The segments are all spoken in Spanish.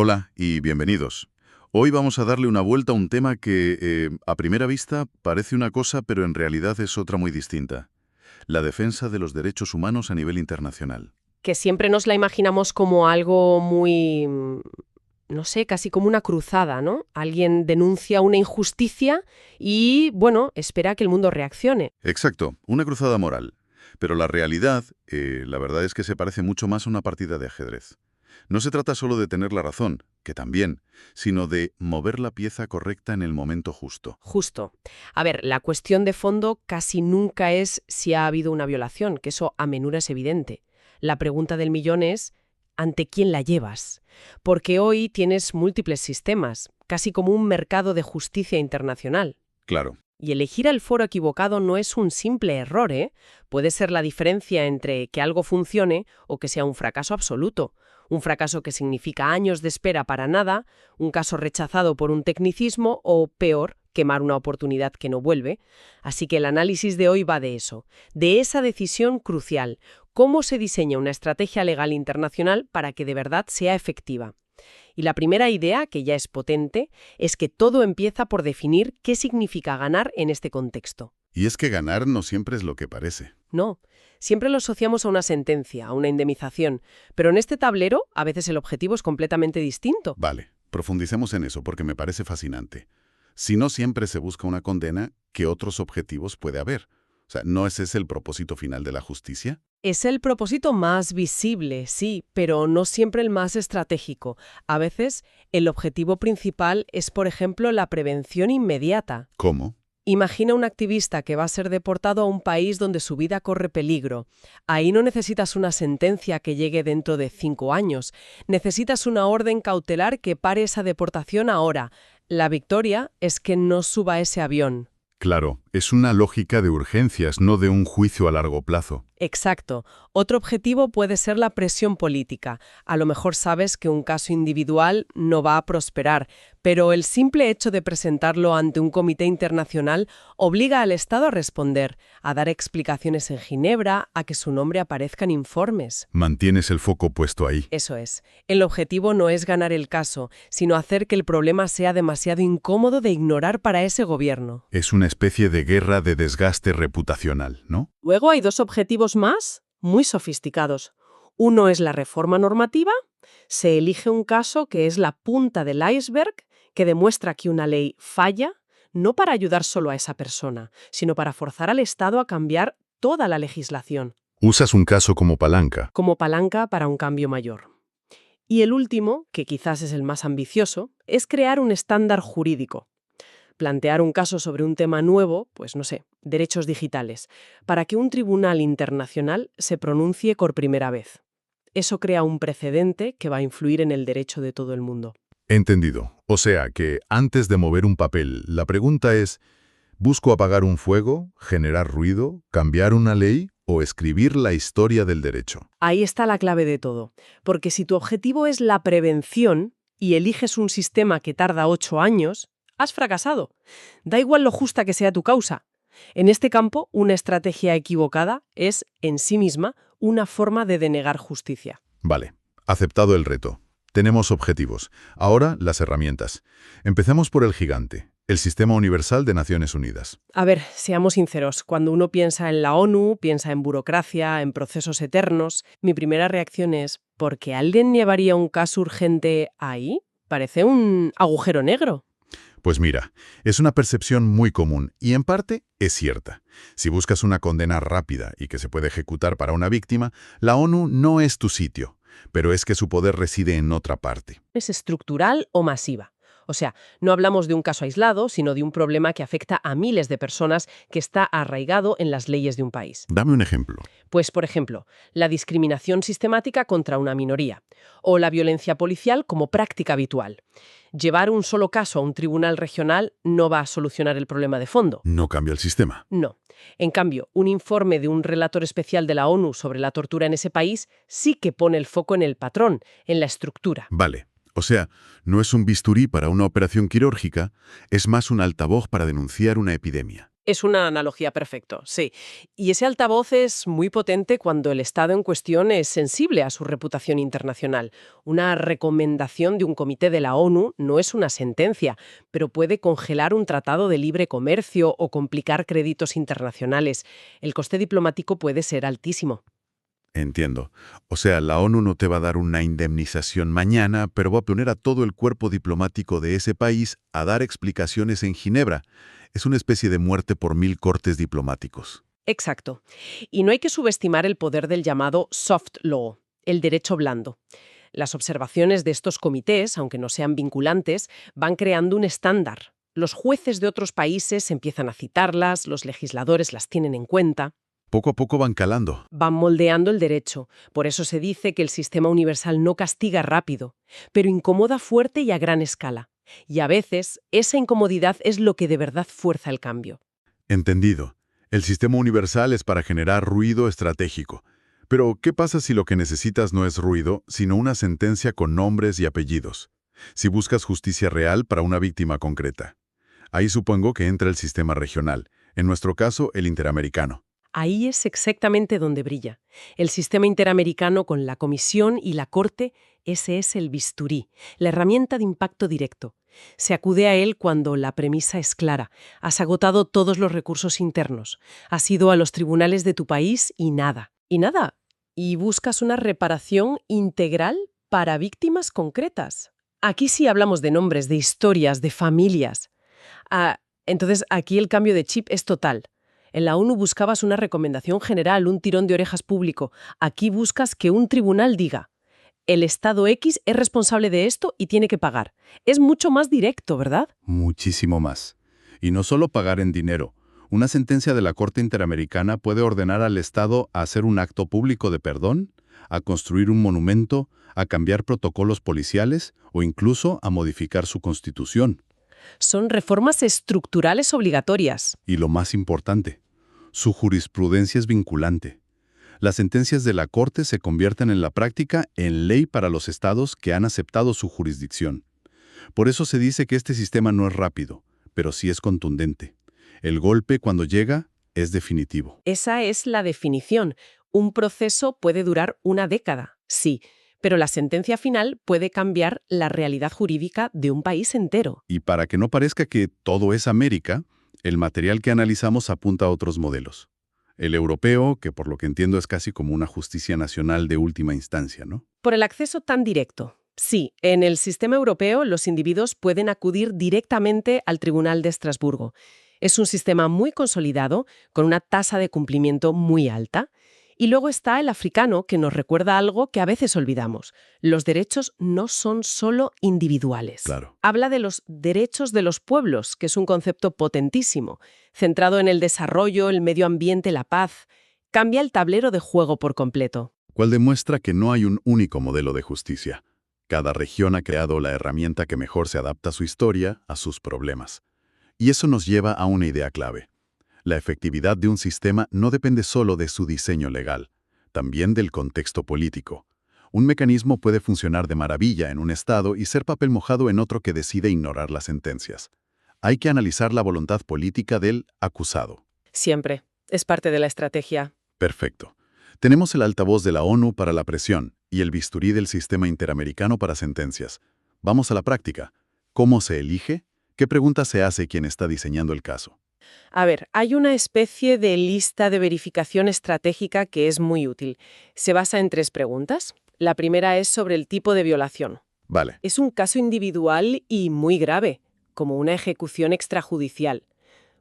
Hola y bienvenidos. Hoy vamos a darle una vuelta a un tema que, a primera vista, parece una cosa, pero en realidad es otra muy distinta. La defensa de los derechos humanos a nivel internacional. Que siempre nos la imaginamos como algo muy, no sé, casi como una cruzada, ¿no? Alguien denuncia una injusticia y, bueno, espera que el mundo reaccione. Exacto, una cruzada moral. Pero la realidad, la verdad es que se parece mucho más a una partida de ajedrez. No se trata solo de tener la razón, que también, sino de mover la pieza correcta en el momento justo. Justo. A ver, la cuestión de fondo casi nunca es si ha habido una violación, que eso a menudo es evidente. La pregunta del millón es, ¿ante quién la llevas? Porque hoy tienes múltiples sistemas, casi como un mercado de justicia internacional. Claro, Y elegir el foro equivocado no es un simple error, ¿eh? Puede ser la diferencia entre que algo funcione o que sea un fracaso absoluto. Un fracaso que significa años de espera para nada, un caso rechazado por un tecnicismo o, peor, quemar una oportunidad que no vuelve. Así que el análisis de hoy va de eso, de esa decisión crucial. ¿Cómo se diseña una estrategia legal internacional para que de verdad sea efectiva? Y la primera idea, que ya es potente, es que todo empieza por definir qué significa ganar en este contexto. y es que ganar no siempre es lo que parece. No, siempre lo asociamos a una sentencia, a una indemnización, pero en este tablero a veces el objetivo es completamente distinto. Vale, profundicemos en eso porque me parece fascinante. Si no siempre se busca una condena, ¿qué otros objetivos puede haber? O sea, ¿no es ese el propósito final de la justicia? Es el propósito más visible, sí, pero no siempre el más estratégico. A veces el objetivo principal es, por ejemplo, la prevención inmediata. ¿Cómo? Imagina un activista que va a ser deportado a un país donde su vida corre peligro. Ahí no necesitas una sentencia que llegue dentro de 5 años. Necesitas una orden cautelar que pare esa deportación ahora. La victoria es que no suba ese avión. Claro, es una lógica de urgencias, no de un juicio a largo plazo. Exacto. Otro objetivo puede ser la presión política. A lo mejor sabes que un caso individual no va a prosperar, pero el simple hecho de presentarlo ante un comité internacional obliga al Estado a responder, a dar explicaciones en Ginebra, a que su nombre aparezca en informes. Mantienes el foco puesto ahí. Eso es. El objetivo no es ganar el caso, sino hacer que el problema sea demasiado incómodo de ignorar para ese gobierno. Es una especie de guerra de desgaste reputacional, ¿no? Luego hay dos objetivos más, muy sofisticados. Uno es la reforma normativa. Se elige un caso que es la punta del iceberg, que demuestra que una ley falla, no para ayudar solo a esa persona, sino para forzar al Estado a cambiar toda la legislación, Usas un caso como palanca. como palanca para un cambio mayor. Y el último, que quizás es el más ambicioso, es crear un estándar jurídico. Plantear un caso sobre un tema nuevo, pues no sé, derechos digitales, para que un tribunal internacional se pronuncie por primera vez. Eso crea un precedente que va a influir en el derecho de todo el mundo. Entendido. O sea que antes de mover un papel, la pregunta es, ¿busco apagar un fuego, generar ruido, cambiar una ley o escribir la historia del derecho? Ahí está la clave de todo, porque si tu objetivo es la prevención y eliges un sistema que tarda 8 años, has fracasado. Da igual lo justa que sea tu causa. En este campo, una estrategia equivocada es, en sí misma, una forma de denegar justicia. Vale, aceptado el reto. Tenemos objetivos. Ahora, las herramientas. Empecemos por el gigante, el Sistema Universal de Naciones Unidas. A ver, seamos sinceros, cuando uno piensa en la ONU, piensa en burocracia, en procesos eternos, mi primera reacción es, ¿por qué alguien llevaría un caso urgente ahí? Parece un agujero negro. Pues mira, es una percepción muy común y en parte es cierta. Si buscas una condena rápida y que se puede ejecutar para una víctima, la ONU no es tu sitio, pero es que su poder reside en otra parte. Es estructural o masiva. O sea, no hablamos de un caso aislado, sino de un problema que afecta a miles de personas que está arraigado en las leyes de un país. Dame un ejemplo. Pues, por ejemplo, la discriminación sistemática contra una minoría o la violencia policial como práctica habitual. Llevar un solo caso a un tribunal regional no va a solucionar el problema de fondo. No cambia el sistema. No. En cambio, un informe de un relator especial de la ONU sobre la tortura en ese país sí que pone el foco en el patrón, en la estructura. Vale. O sea, no es un bisturí para una operación quirúrgica, es más un altavoz para denunciar una epidemia. Es una analogía perfecta, sí. Y ese altavoz es muy potente cuando el Estado en cuestión es sensible a su reputación internacional. Una recomendación de un comité de la ONU no es una sentencia, pero puede congelar un tratado de libre comercio o complicar créditos internacionales. El coste diplomático puede ser altísimo. Entiendo. O sea, la ONU no te va a dar una indemnización mañana, pero va a poner a todo el cuerpo diplomático de ese país a dar explicaciones en Ginebra. Es una especie de muerte por 1000 cortes diplomáticos. Exacto. Y no hay que subestimar el poder del llamado soft law, el derecho blando. Las observaciones de estos comités, aunque no sean vinculantes, van creando un estándar. Los jueces de otros países empiezan a citarlas, los legisladores las tienen en cuenta, Poco a poco van calando. van moldeando el derecho. Por eso se dice que el sistema universal no castiga rápido, pero incomoda fuerte y a gran escala. Y a veces esa incomodidad es lo que de verdad fuerza el cambio. Entendido. El sistema universal es para generar ruido estratégico. Pero, ¿qué pasa si lo que necesitas no es ruido, sino una sentencia con nombres y apellidos? Si buscas justicia real para una víctima concreta. Ahí supongo que entra el sistema regional, en nuestro caso, el interamericano. Ahí es exactamente donde brilla. El sistema interamericano con la Comisión y la Corte, ese es el bisturí, la herramienta de impacto directo. Se acude a él cuando la premisa es clara. Has agotado todos los recursos internos. Has ido a los tribunales de tu país y nada. Y nada. Y buscas una reparación integral para víctimas concretas. Aquí sí hablamos de nombres, de historias, de familias. Entonces aquí el cambio de chip es total. En la ONU buscabas una recomendación general, un tirón de orejas público. Aquí buscas que un tribunal diga: el Estado X es responsable de esto y tiene que pagar. Es mucho más directo, ¿verdad? Muchísimo más. Y no solo pagar en dinero. Una sentencia de la Corte Interamericana puede ordenar al Estado a hacer un acto público de perdón, a construir un monumento, a cambiar protocolos policiales o incluso a modificar su constitución. Son reformas estructurales obligatorias. Y lo más importante, su jurisprudencia es vinculante. Las sentencias de la Corte se convierten en la práctica en ley para los estados que han aceptado su jurisdicción. Por eso se dice que este sistema no es rápido, pero sí es contundente. El golpe, cuando llega, es definitivo. Esa es la definición. Un proceso puede durar una década, sí, pero la sentencia final puede cambiar la realidad jurídica de un país entero. Y para que no parezca que todo es América, el material que analizamos apunta a otros modelos. El europeo, que por lo que entiendo es casi como una justicia nacional de última instancia, ¿no? Por el acceso tan directo. Sí, en el sistema europeo los individuos pueden acudir directamente al Tribunal de Estrasburgo. Es un sistema muy consolidado, con una tasa de cumplimiento muy alta. Y luego está el africano, que nos recuerda algo que a veces olvidamos. Los derechos no son solo individuales. Claro. Habla de los derechos de los pueblos, que es un concepto potentísimo, centrado en el desarrollo, el medio ambiente, la paz. Cambia el tablero de juego por completo. Cual demuestra que no hay un único modelo de justicia. Cada región ha creado la herramienta que mejor se adapta a su historia, a sus problemas. Y eso nos lleva a una idea clave. La efectividad de un sistema no depende solo de su diseño legal, también del contexto político. Un mecanismo puede funcionar de maravilla en un estado y ser papel mojado en otro que decide ignorar las sentencias. Hay que analizar la voluntad política del acusado. Siempre. Es parte de la estrategia. Perfecto. Tenemos el altavoz de la ONU para la presión y el bisturí del sistema interamericano para sentencias. Vamos a la práctica. ¿Cómo se elige? ¿Qué pregunta se hace quien está diseñando el caso? A ver, hay una especie de lista de verificación estratégica que es muy útil. Se basa en 3 preguntas. La primera es sobre el tipo de violación. Vale. Es un caso individual y muy grave, como una ejecución extrajudicial.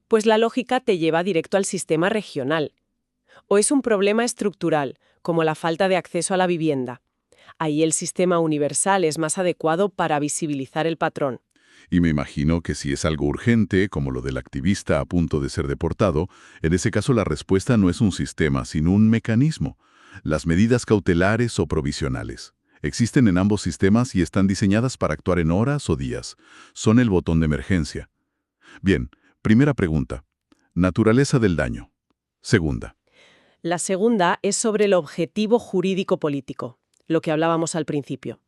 Pues la lógica te lleva directo al sistema regional. O es un problema estructural, como la falta de acceso a la vivienda. Ahí el sistema universal es más adecuado para visibilizar el patrón. Y me imagino que si es algo urgente, como lo del activista a punto de ser deportado, en ese caso la respuesta no es un sistema, sino un mecanismo. Las medidas cautelares o provisionales. Existen en ambos sistemas y están diseñadas para actuar en horas o días. Son el botón de emergencia. Bien, primera pregunta. Naturaleza del daño. Segunda. La segunda es sobre el objetivo jurídico-político, lo que hablábamos al principio.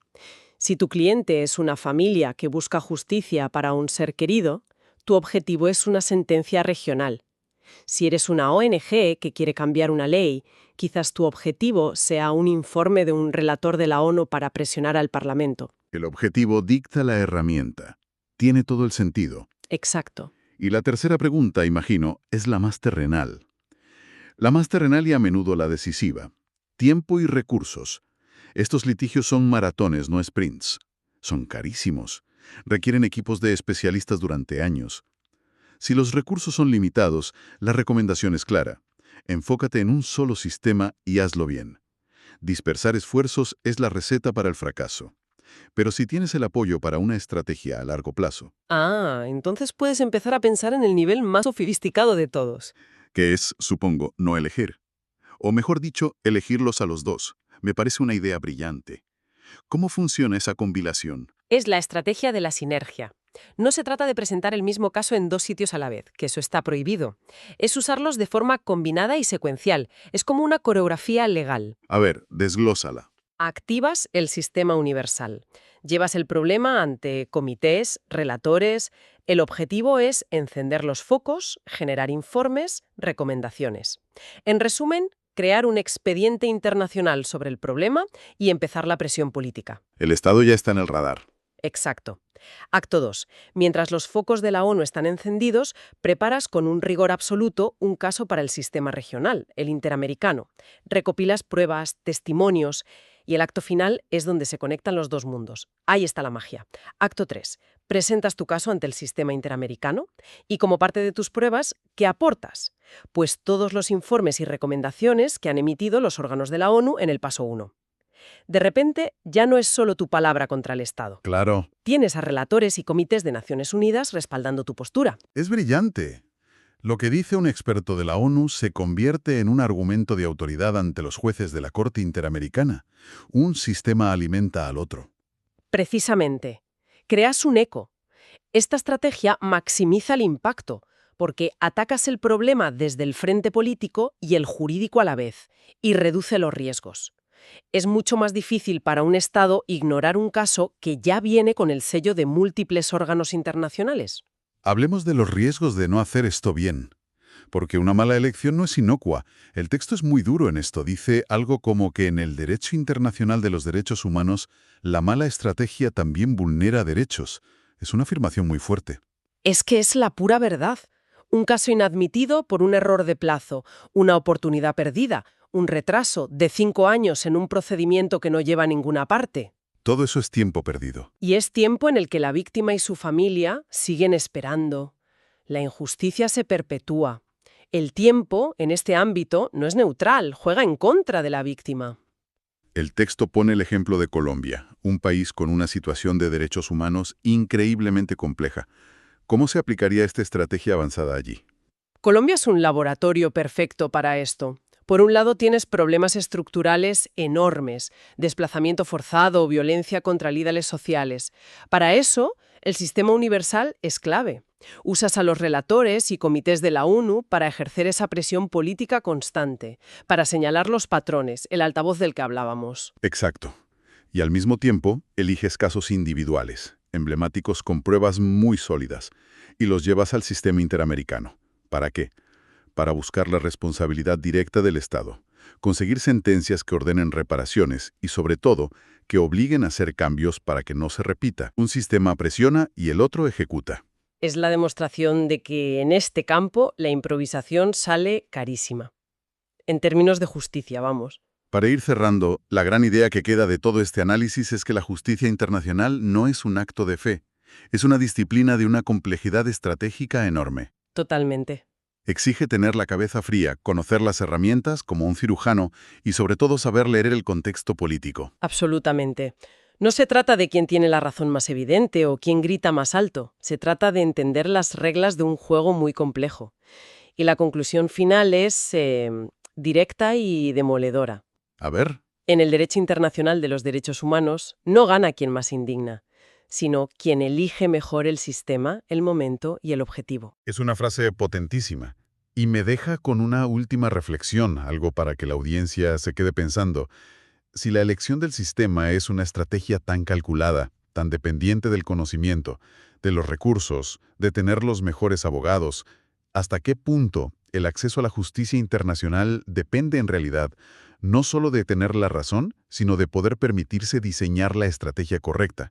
Si tu cliente es una familia que busca justicia para un ser querido, tu objetivo es una sentencia regional. Si eres una ONG que quiere cambiar una ley, quizás tu objetivo sea un informe de un relator de la ONU para presionar al Parlamento. El objetivo dicta la herramienta. Tiene todo el sentido. Exacto. Y la tercera pregunta, imagino, es la más terrenal. La más terrenal y a menudo la decisiva. Tiempo y recursos. Estos litigios son maratones, no sprints. Son carísimos. Requieren equipos de especialistas durante años. Si los recursos son limitados, la recomendación es clara. Enfócate en un solo sistema y hazlo bien. Dispersar esfuerzos es la receta para el fracaso. Pero si tienes el apoyo para una estrategia a largo plazo, Entonces puedes empezar a pensar en el nivel más sofisticado de todos. que es, supongo, no elegir. O mejor dicho, elegirlos a los dos. Me parece una idea brillante. ¿Cómo funciona esa combinación? Es la estrategia de la sinergia. No se trata de presentar el mismo caso en 2 sitios a la vez, que eso está prohibido. Es usarlos de forma combinada y secuencial. Es como una coreografía legal. A ver, desglósala. Activas el sistema universal. Llevas el problema ante comités, relatores. El objetivo es encender los focos, generar informes, recomendaciones. En resumen, crear un expediente internacional sobre el problema y empezar la presión política. El Estado ya está en el radar. Exacto. Acto 2. Mientras los focos de la ONU están encendidos, preparas con un rigor absoluto un caso para el sistema regional, el interamericano. Recopilas pruebas, testimonios, y el acto final es donde se conectan los dos mundos. Ahí está la magia. Acto 3. Presentas tu caso ante el sistema interamericano y como parte de tus pruebas, ¿qué aportas? Pues todos los informes y recomendaciones que han emitido los órganos de la ONU en el paso 1. De repente, ya no es solo tu palabra contra el Estado. Claro. Tienes a relatores y comités de Naciones Unidas respaldando tu postura. Es brillante. Lo que dice un experto de la ONU se convierte en un argumento de autoridad ante los jueces de la Corte Interamericana. Un sistema alimenta al otro. Precisamente. Creas un eco. Esta estrategia maximiza el impacto, porque atacas el problema desde el frente político y el jurídico a la vez, y reduce los riesgos. Es mucho más difícil para un Estado ignorar un caso que ya viene con el sello de múltiples órganos internacionales. Hablemos de los riesgos de no hacer esto bien. Porque una mala elección no es inocua. El texto es muy duro en esto. Dice algo como que en el derecho internacional de los derechos humanos, la mala estrategia también vulnera derechos. Es una afirmación muy fuerte. Es que es la pura verdad. Un caso inadmitido por un error de plazo, una oportunidad perdida, un retraso de 5 años en un procedimiento que no lleva a ninguna parte. Todo eso es tiempo perdido. Y es tiempo en el que la víctima y su familia siguen esperando. La injusticia se perpetúa. El tiempo, en este ámbito, no es neutral, juega en contra de la víctima. El texto pone el ejemplo de Colombia, un país con una situación de derechos humanos increíblemente compleja. ¿Cómo se aplicaría esta estrategia avanzada allí? Colombia es un laboratorio perfecto para esto. Por un lado tienes problemas estructurales enormes, desplazamiento forzado o violencia contra líderes sociales. Para eso, el sistema universal es clave. Usas a los relatores y comités de la ONU para ejercer esa presión política constante, para señalar los patrones, el altavoz del que hablábamos. Exacto. Y al mismo tiempo, eliges casos individuales, emblemáticos con pruebas muy sólidas, y los llevas al sistema interamericano. ¿Para qué? Para buscar la responsabilidad directa del Estado, conseguir sentencias que ordenen reparaciones y, sobre todo, que obliguen a hacer cambios para que no se repita. Un sistema presiona y el otro ejecuta. Es la demostración de que en este campo la improvisación sale carísima. En términos de justicia, vamos. Para ir cerrando, la gran idea que queda de todo este análisis es que la justicia internacional no es un acto de fe. Es una disciplina de una complejidad estratégica enorme. Totalmente. Exige tener la cabeza fría, conocer las herramientas como un cirujano y sobre todo saber leer el contexto político. Absolutamente. No se trata de quién tiene la razón más evidente o quién grita más alto. Se trata de entender las reglas de un juego muy complejo. Y la conclusión final es directa y demoledora. A ver. En el derecho internacional de los derechos humanos no gana quien más indigna, sino quien elige mejor el sistema, el momento y el objetivo. Es una frase potentísima. Y me deja con una última reflexión, algo para que la audiencia se quede pensando. Si la elección del sistema es una estrategia tan calculada, tan dependiente del conocimiento, de los recursos, de tener los mejores abogados, ¿Hasta qué punto el acceso a la justicia internacional depende en realidad no solo de tener la razón, sino de poder permitirse diseñar la estrategia correcta?